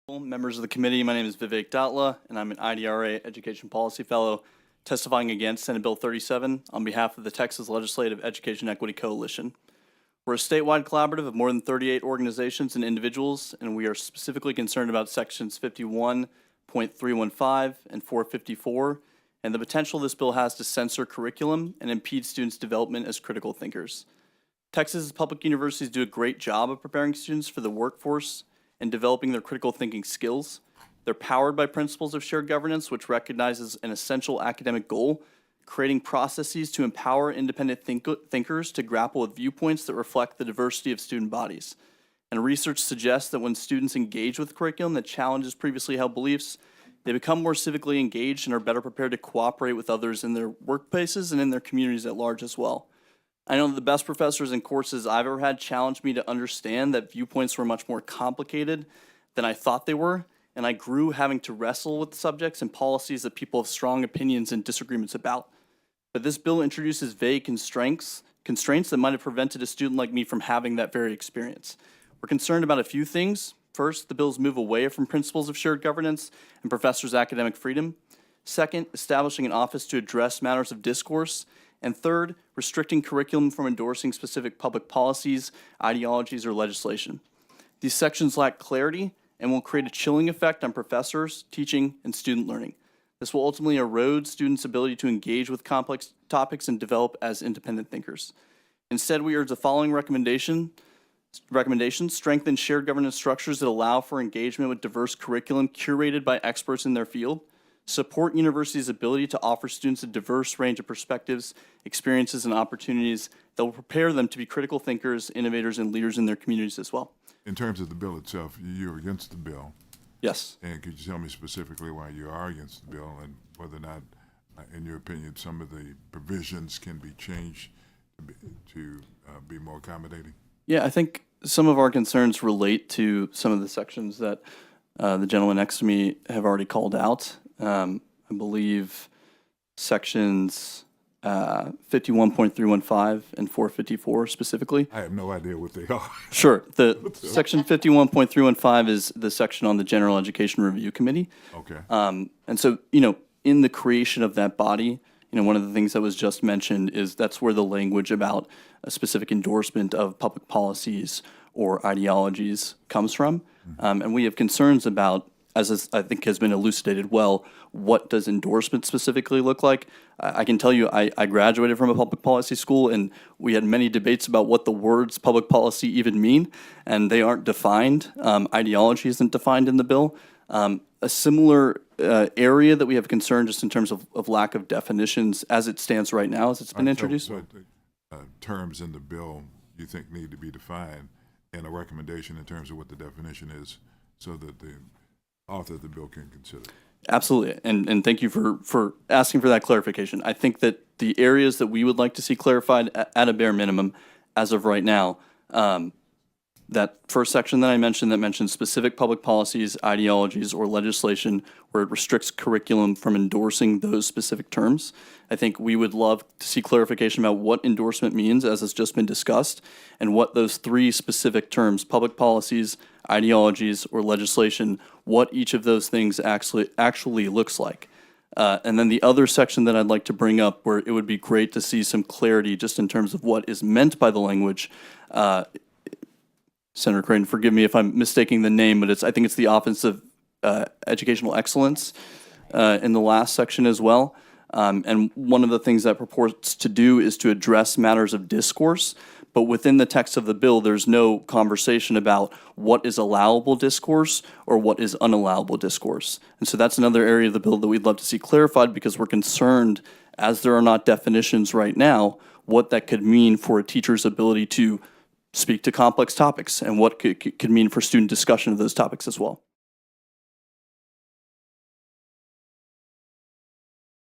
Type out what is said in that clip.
Members of the committee, my name is Vivek Dalta, and I'm an IDRA Education Policy Fellow testifying against Senate Bill 37 on behalf of the Texas Legislative Education Equity Coalition. We're a statewide collaborative of more than 38 organizations and individuals, and we are specifically concerned about sections 51.315 and 454, and the potential this bill has to censor curriculum and impede students' development as critical thinkers. Texas's public universities do a great job of preparing students for the workforce and developing their critical thinking skills. They're powered by principles of shared governance, which recognizes an essential academic goal, creating processes to empower independent thinkers to grapple with viewpoints that reflect the diversity of student bodies. And research suggests that when students engage with curriculum that challenges previously held beliefs, they become more civically engaged and are better prepared to cooperate with others in their workplaces and in their communities at large as well. I know that the best professors and courses I've ever had challenged me to understand that viewpoints were much more complicated than I thought they were, and I grew having to wrestle with subjects and policies that people have strong opinions and disagreements about. But this bill introduces vague constraints that might have prevented a student like me from having that very experience. We're concerned about a few things. First, the bills move away from principles of shared governance and professors' academic freedom. Second, establishing an office to address matters of discourse. And third, restricting curriculum from endorsing specific public policies, ideologies, or legislation. These sections lack clarity and will create a chilling effect on professors, teaching, and student learning. This will ultimately erode students' ability to engage with complex topics and develop as independent thinkers. Instead, we urge the following recommendations: strengthen shared governance structures that allow for engagement with diverse curriculum curated by experts in their field. Support universities' ability to offer students a diverse range of perspectives, experiences, and opportunities that will prepare them to be critical thinkers, innovators, and leaders in their communities as well. In terms of the bill itself, you're against the bill. Yes. And could you tell me specifically why you are against the bill and whether or not, in your opinion, some of the provisions can be changed to be more accommodating? Yeah, I think some of our concerns relate to some of the sections that the gentleman next to me have already called out. I believe sections 51.315 and 454 specifically. I have no idea what they are. Sure. The section 51.315 is the section on the General Education Review Committee. Okay. And so, in the creation of that body, one of the things that was just mentioned is that's where the language about a specific endorsement of public policies or ideologies comes from. And we have concerns about, as I think has been elucidated well, what does endorsement specifically look like? I can tell you I graduated from a public policy school, and we had many debates about what the words public policy even mean, and they aren't defined. Ideology isn't defined in the bill. A similar area that we have concern just in terms of lack of definitions as it stands right now, as it's been introduced. So terms in the bill you think need to be defined, and a recommendation in terms of what the definition is so that the author of the bill can consider. Absolutely, and thank you for asking for that clarification. I think that the areas that we would like to see clarified at a bare minimum, as of right now, that first section that I mentioned that mentions specific public policies, ideologies, or legislation where it restricts curriculum from endorsing those specific terms. I think we would love to see clarification about what endorsement means, as has just been discussed, and what those three specific terms, public policies, ideologies, or legislation, what each of those things actually looks like. And then the other section that I'd like to bring up, where it would be great to see some clarity just in terms of what is meant by the language. Senator Creighton, forgive me if I'm mistaking the name, but I think it's the Office of Educational Excellence in the last section as well. And one of the things that purports to do is to address matters of discourse, but within the text of the bill, there's no conversation about what is allowable discourse or what is unallowable discourse. And so that's another area of the bill that we'd love to see clarified, because we're concerned, as there are not definitions right now, what that could mean for a teacher's ability to speak to complex topics and what could mean for student discussion of those topics as well.